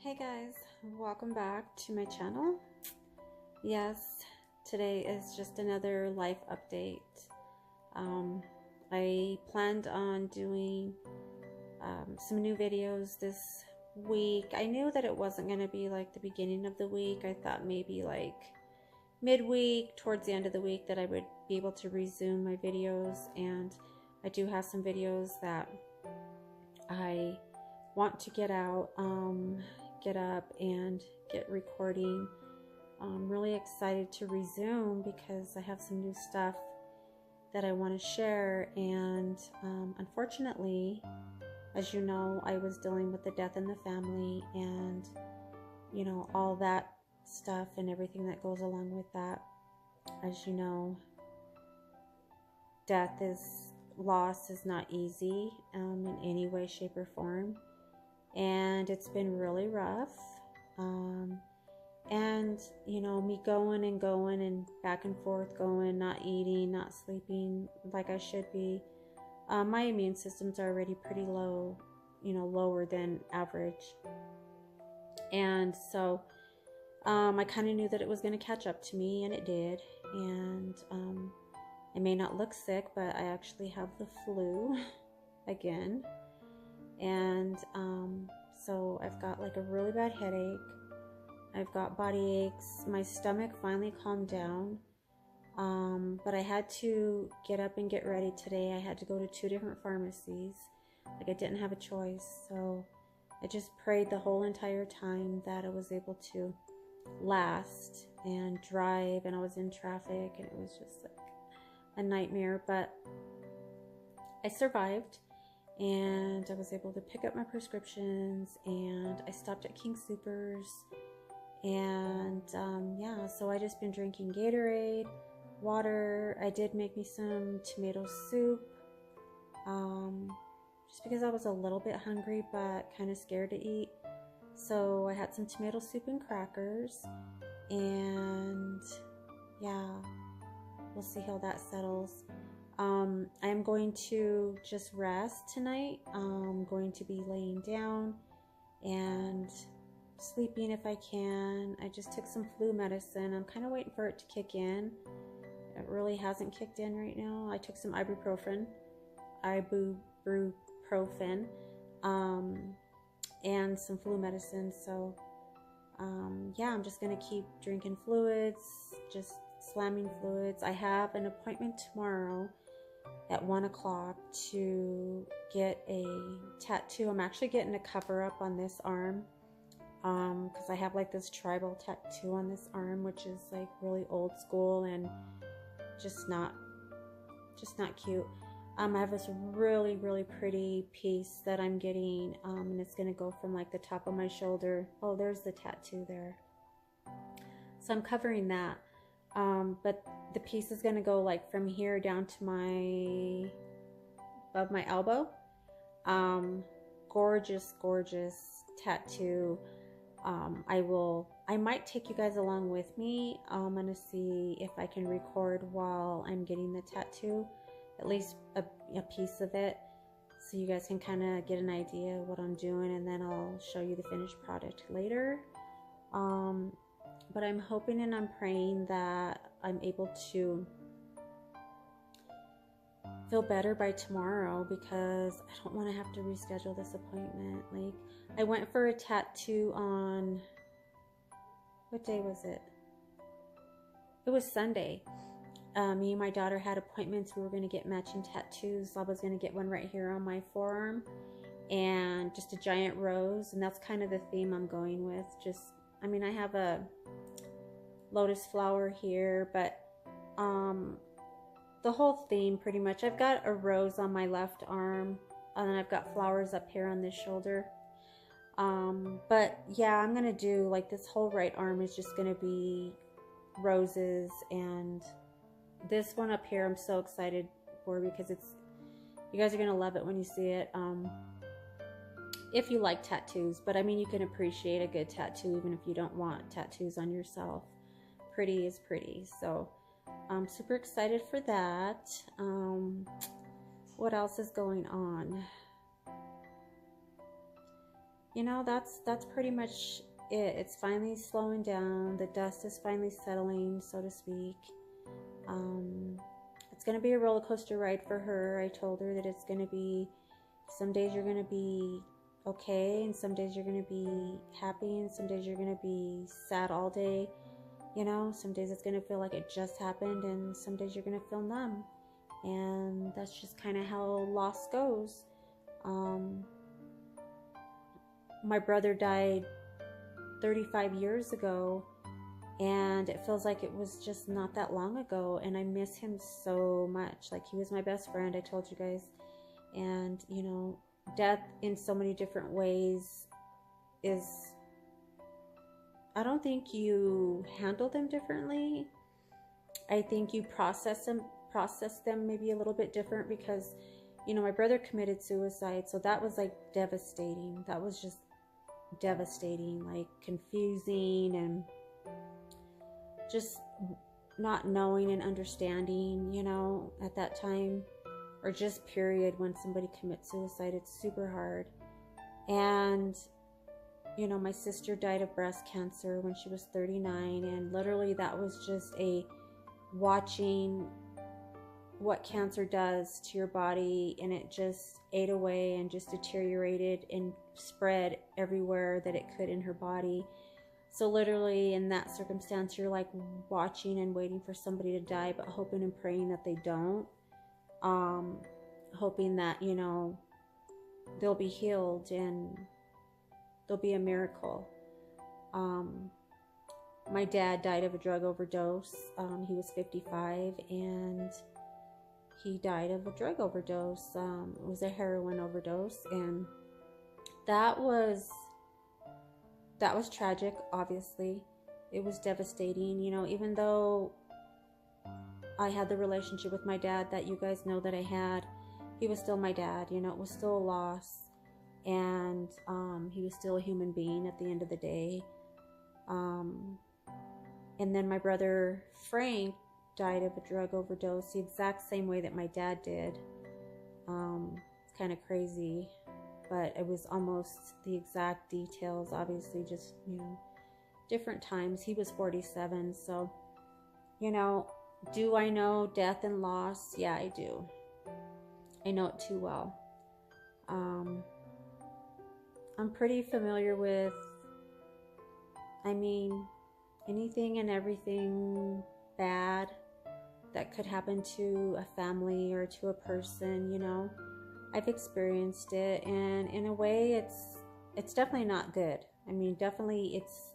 Hey guys, welcome back to my channel. Yes, today is just another life update. I planned on doing some new videos this week. I knew that it wasn't going to be like the beginning of the week. I thought maybe like midweek, towards the end of the week, that I would be able to resume my videos. And I do have some videos that I want to get out, get up and get recording. I'm really excited to resume because I have some new stuff that I want to share. And unfortunately, as you know, I was dealing with the death in the family and, you know, all that stuff and everything that goes along with that. As you know, loss is not easy in any way, shape, or form. And it's been really rough. And, you know, me going and back and forth going, not eating, not sleeping like I should be. My immune system's already pretty low, you know, lower than average. And so I kind of knew that it was going to catch up to me, and it did. And I may not look sick, but I actually have the flu again. And so I've got like a really bad headache. I've got body aches. My stomach finally calmed down. But I had to get up and get ready today. I had to go to 2 different pharmacies. Like, I didn't have a choice. So I just prayed the whole entire time that I was able to last and drive, and I was in traffic, and it was just like a nightmare. But I survived. And I was able to pick up my prescriptions, and I stopped at King Soopers. And yeah, so I just been drinking Gatorade, water. I did make me some tomato soup, just because I was a little bit hungry but kind of scared to eat. So I had some tomato soup and crackers, and yeah, we'll see how that settles. I am going to just rest tonight. I'm going to be laying down and sleeping if I can. I just took some flu medicine. I'm kind of waiting for it to kick in. It really hasn't kicked in right now. I took some ibuprofen, and some flu medicine. So yeah, I'm just going to keep drinking fluids, just slamming fluids. I have an appointment tomorrow at 1 o'clock to get a tattoo. I'm actually getting a cover up on this arm, because I have like this tribal tattoo on this arm, which is like really old school and just not cute. I have this really pretty piece that I'm getting, and it's gonna go from like the top of my shoulder. Oh, there's the tattoo there. So I'm covering that. But the piece is going to go like from here down to above my elbow. Gorgeous tattoo. I might take you guys along with me. I'm going to see if I can record while I'm getting the tattoo, at least a piece of it, so you guys can kind of get an idea of what I'm doing, and then I'll show you the finished product later. But I'm hoping and I'm praying that I'm able to feel better by tomorrow, because I don't want to have to reschedule this appointment. Like, I went for a tattoo on, what day was it? It was Sunday. Me and my daughter had appointments. We were going to get matching tattoos. I was going to get one right here on my forearm, and just a giant rose, and that's kind of the theme I'm going with. I mean, I have a lotus flower here, but the whole theme pretty much, I've got a rose on my left arm, and then I've got flowers up here on this shoulder. But yeah, I'm gonna do like this whole right arm is just gonna be roses, and this one up here I'm so excited for, because you guys are gonna love it when you see it. If you like tattoos, but I mean, you can appreciate a good tattoo even if you don't want tattoos on yourself. Pretty is pretty. So I'm super excited for that. What else is going on? you know, that's pretty much it. It's finally slowing down. The dust is finally settling, so to speak. It's going to be a roller coaster ride for her. I told her that it's going to be, some days you're going to be okay, and some days you're going to be happy, and some days you're going to be sad all day. You know, some days it's going to feel like it just happened, and some days you're going to feel numb. And that's just kind of how loss goes. My brother died 35 years ago, and it feels like it was just not that long ago, and I miss him so much. Like, he was my best friend, I told you guys. And, you know, death in so many different ways is, I don't think you handle them differently. I think you process them maybe a little bit different, because, you know, my brother committed suicide, so that was like devastating. That was just devastating, like confusing, and just not knowing and understanding, you know, at that time, or just period, when somebody commits suicide. It's super hard. And, you know, my sister died of breast cancer when she was 39, and literally that was just a watching what cancer does to your body, and it just ate away and just deteriorated and spread everywhere that it could in her body. So literally in that circumstance, you're like watching and waiting for somebody to die, but hoping and praying that they don't. Hoping that, you know, they'll be healed and there'll be a miracle. My dad died of a drug overdose. He was 55, and he died of a drug overdose. It was a heroin overdose, and that was tragic, obviously. It was devastating, you know, even though I had the relationship with my dad that you guys know that I had, he was still my dad, you know. It was still a loss, and he was still a human being at the end of the day. And then my brother Frank died of a drug overdose the exact same way that my dad did. It's kind of crazy, but it was almost the exact details, obviously, just, you know, different times. He was 47, so, you know, do I know death and loss? Yeah, I do. I know it too well. I'm pretty familiar with, I mean, anything and everything bad that could happen to a family or to a person, you know. I've experienced it, and in a way it's definitely not good. I mean, definitely it's,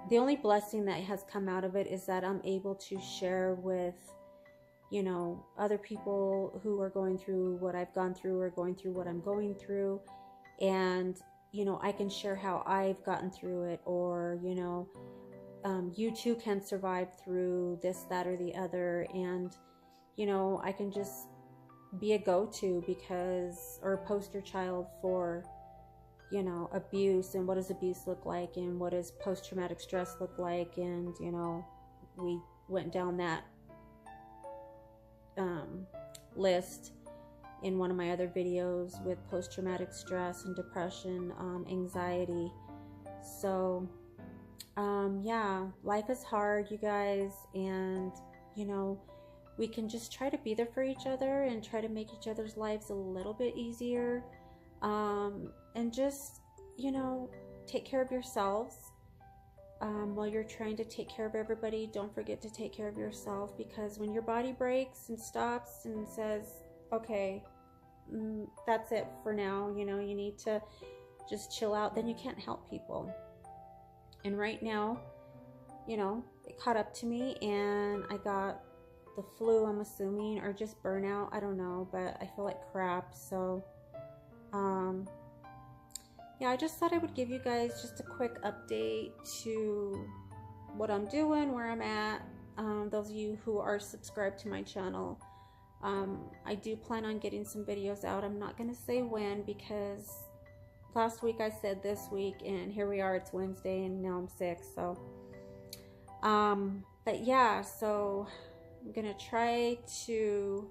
the only blessing that has come out of it is that I'm able to share with, you know, other people who are going through what I've gone through or going through what I'm going through. And, you know, I can share how I've gotten through it, or, you know, you too can survive through this, that, or the other. And, you know, I can just be a go-to, because, or a poster child for, you know, abuse, and what does abuse look like, and what does post-traumatic stress look like. And, you know, we went down that list in one of my other videos with post-traumatic stress and depression, anxiety. So yeah, life is hard, you guys, and, you know, we can just try to be there for each other and try to make each other's lives a little bit easier, and just, you know, take care of yourselves. While you're trying to take care of everybody, don't forget to take care of yourself, because when your body breaks and stops and says, okay, that's it for now, you know, you need to just chill out, then you can't help people. And right now, you know, it caught up to me, and I got the flu, I'm assuming, or just burnout, I don't know, but I feel like crap. So yeah, I just thought I would give you guys just a quick update to what I'm doing, where I'm at. Those of you who are subscribed to my channel, I do plan on getting some videos out. I'm not going to say when, because last week I said this week, and here we are, it's Wednesday, and now I'm sick. So but yeah, so I'm going to try to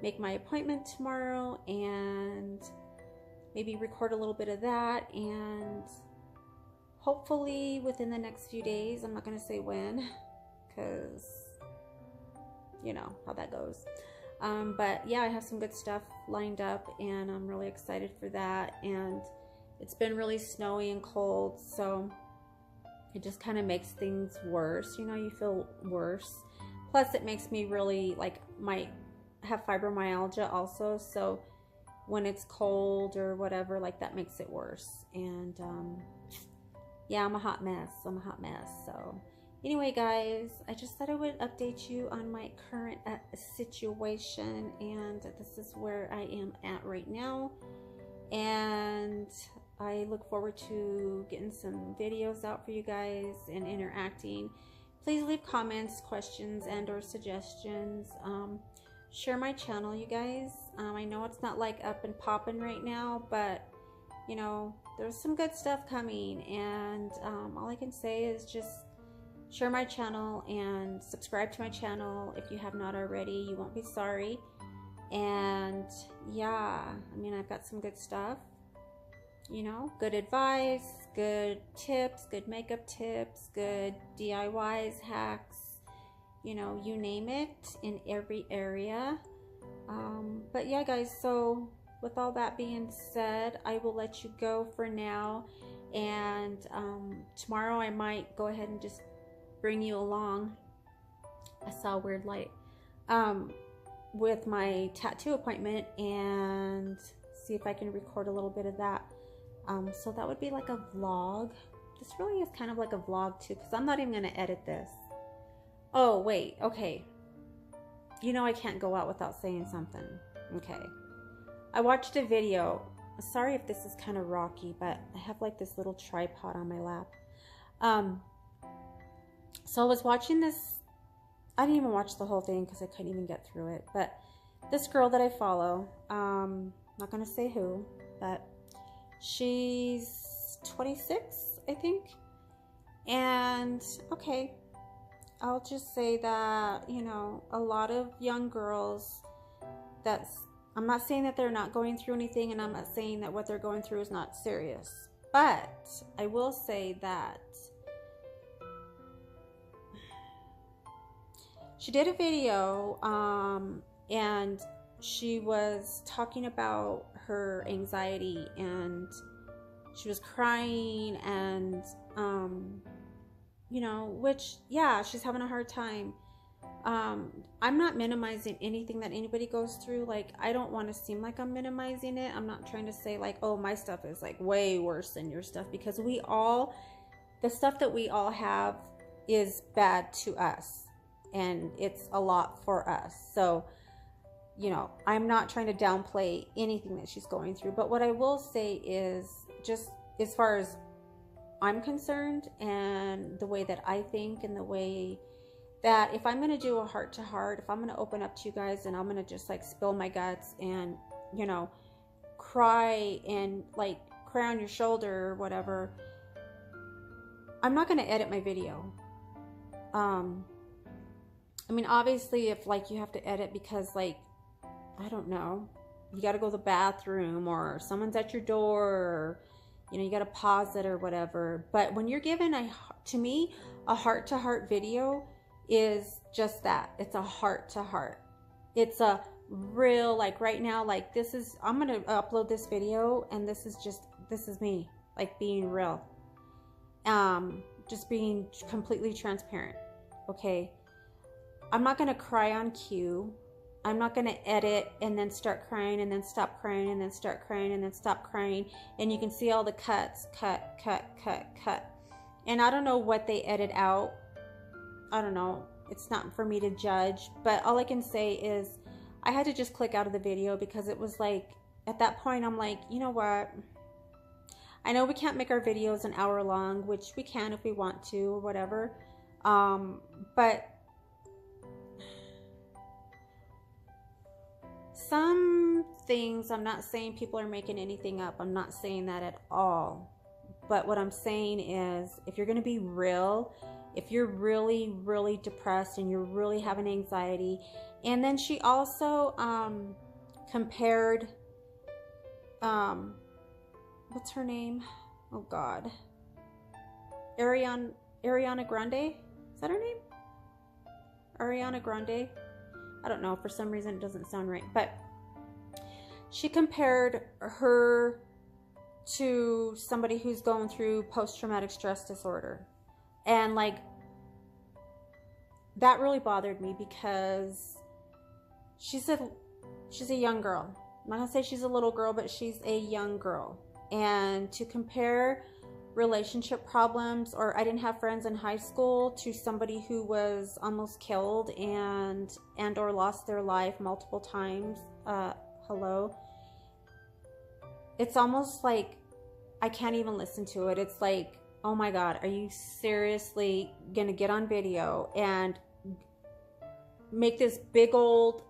make my appointment tomorrow, and maybe record a little bit of that, and hopefully within the next few days, I'm not going to say when, because you know how that goes. But yeah, I have some good stuff lined up, and I'm really excited for that. And it's been really snowy and cold, so it just kind of makes things worse. You know, you feel worse. Plus, it makes me really, like, might have fibromyalgia also. So when it's cold or whatever, like, that makes it worse. And yeah, I'm a hot mess. So anyway, guys, I just thought I would update you on my current situation, and this is where I am at right now. And I look forward to getting some videos out for you guys and interacting. Please leave comments, questions, and or suggestions. Share my channel, you guys. I know it's not like up and popping right now, but you know, there's some good stuff coming, and all I can say is just share my channel and subscribe to my channel if you have not already. You won't be sorry. And yeah, I mean, I've got some good stuff, you know, good advice, good tips, good makeup tips, good DIYs, hacks, you know, you name it, in every area. But yeah, guys, so with all that being said, I will let you go for now. And tomorrow I might go ahead and just bring you along. I saw a weird light. With my tattoo appointment, and see if I can record a little bit of that. So that would be like a vlog. This really is kind of like a vlog too, because I'm not even going to edit this. Oh, wait. Okay. You know I can't go out without saying something. Okay. I watched a video. Sorry if this is kind of rocky, but I have like this little tripod on my lap. So I was watching this. I didn't even watch the whole thing because I couldn't even get through it. But this girl that I follow, not going to say who, but she's 26, I think. And okay, I'll just say that, you know, a lot of young girls, I'm not saying that they're not going through anything, and I'm not saying that what they're going through is not serious. But I will say that she did a video, and she was talking about her anxiety, and she was crying, and, you know, which, yeah, she's having a hard time. I'm not minimizing anything that anybody goes through. Like, I don't want to seem like I'm minimizing it. I'm not trying to say like, oh, my stuff is like way worse than your stuff, because the stuff that we all have is bad to us, and it's a lot for us. So, you know, I'm not trying to downplay anything that she's going through. But what I will say is, just as far as I'm concerned, and the way that I think, and the way that if I'm going to do a heart to heart, if I'm going to open up to you guys, and I'm going to just like spill my guts and, you know, cry and like cry on your shoulder or whatever, I'm not going to edit my video. I mean, obviously, if like you have to edit because like, I don't know, you got to go to the bathroom, or someone's at your door, or, you know, you got to pause it or whatever. But when you're given to me, a heart to heart video is just that. It's a heart to heart. It's a real, like right now, like this is, I'm going to upload this video, and this is me, like being real. Just being completely transparent. Okay. I'm not going to cry on cue. I'm not going to edit and then start crying and then stop crying and then start crying and then stop crying. And you can see all the cuts, cut. And I don't know what they edit out. I don't know. It's not for me to judge. But all I can say is I had to just click out of the video, because it was like, at that point, I'm like, you know what? I know we can't make our videos an hour long, which we can if we want to or whatever. But some things, I'm not saying people are making anything up. I'm not saying that at all. But what I'm saying is, if you're going to be real, if you're really, really depressed and you're really having anxiety. And then she also compared what's her name? Oh God. Ariana Grande? Is that her name? Ariana Grande? I don't know. For some reason, it doesn't sound right. But she compared her to somebody who's going through post-traumatic stress disorder. And like, that really bothered me because she's a young girl. I'm not gonna say she's a little girl, but she's a young girl. And to compare relationship problems, or I didn't have friends in high school, to somebody who was almost killed and or lost their life multiple times, hello. It's almost like I can't even listen to it. It's like, oh my God, are you seriously gonna get on video and make this big old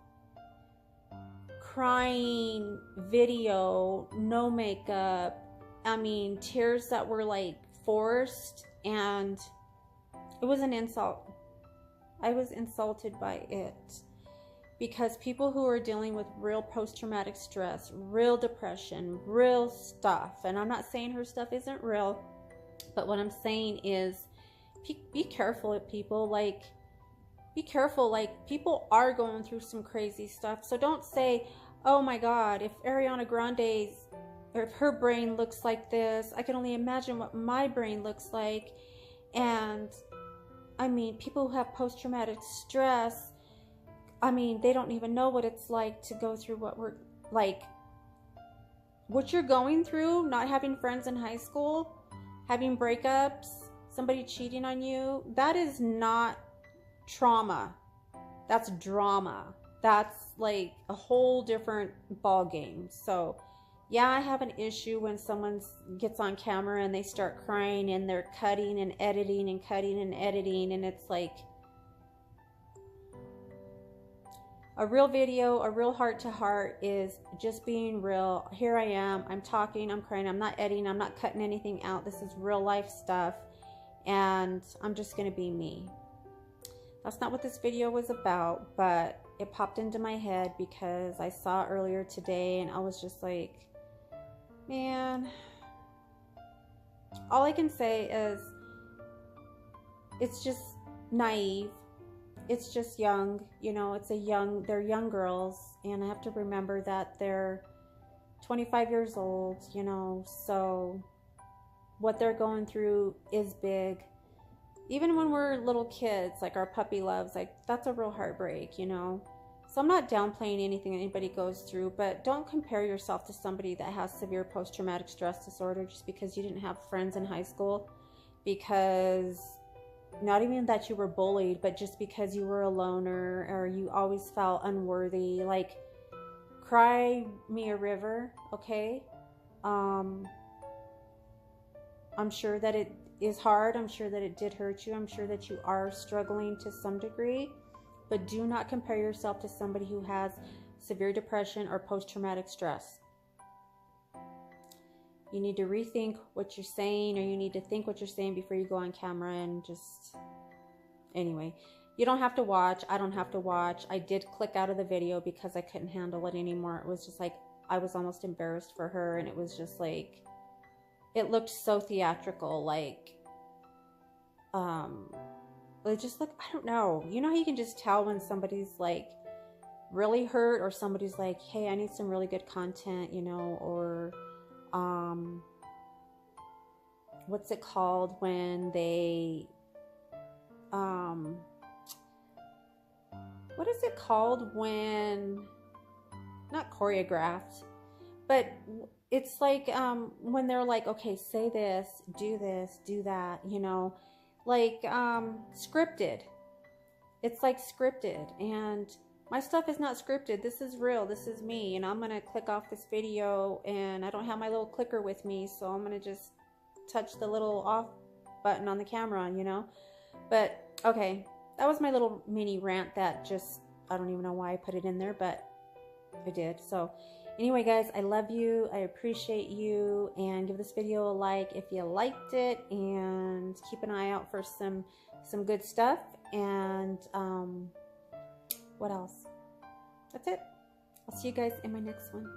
crying video, no makeup? I mean, tears that were like forced, and it was an insult. I was insulted by it, because people who are dealing with real post-traumatic stress, real depression, real stuff, and I'm not saying her stuff isn't real, but what I'm saying is be careful, people. Like, be careful. Like, people are going through some crazy stuff. So don't say, oh my God, if Ariana Grande's, or if her brain looks like this, I can only imagine what my brain looks like. And I mean, people who have post-traumatic stress, I mean, they don't even know what it's like to go through what we're like, what you're going through, not having friends in high school, having breakups, somebody cheating on you. That is not trauma. That's drama. That's like a whole different ball game. So yeah, I have an issue when someone gets on camera and they start crying and they're cutting and editing and cutting and editing, and it's like, a real video, a real heart-to-heart is just being real. Here I am, I'm talking, I'm crying, I'm not editing, I'm not cutting anything out. This is real life stuff, and I'm just gonna be me. That's not what this video was about, but it popped into my head because I saw it earlier today, and I was just like, man, all I can say is it's just naive. It's just young, you know, they're young girls, and I have to remember that they're 25 years old, you know, so what they're going through is big. Even when we're little kids, like our puppy loves, like that's a real heartbreak, you know. So I'm not downplaying anything anybody goes through, but don't compare yourself to somebody that has severe post-traumatic stress disorder just because you didn't have friends in high school, because not even that you were bullied, but just because you were a loner or you always felt unworthy. Like, cry me a river, okay? I'm sure that it is hard. I'm sure that it did hurt you. I'm sure that you are struggling to some degree, but do not compare yourself to somebody who has severe depression or post-traumatic stress. You need to rethink what you're saying, or you need to think what you're saying before you go on camera. And just, anyway, you don't have to watch. I don't have to watch. I did click out of the video because I couldn't handle it anymore. It was just like, I was almost embarrassed for her, and it was just like, it looked so theatrical. Like, it just looked, I don't know. You know how you can just tell when somebody's like really hurt, or somebody's like, hey, I need some really good content, you know, or what's it called when they, what is it called when, not choreographed, but it's like, when they're like, okay, say this, do that, you know, like, scripted. It's like scripted, and my stuff is not scripted. This is real. This is me, and I'm going to click off this video, and I don't have my little clicker with me, so I'm going to just touch the little off button on the camera, you know. But, okay, that was my little mini rant that just, I don't even know why I put it in there, but I did. So, anyway, guys, I love you. I appreciate you, and give this video a like if you liked it, and keep an eye out for some good stuff, and, what else? That's it. I'll see you guys in my next one.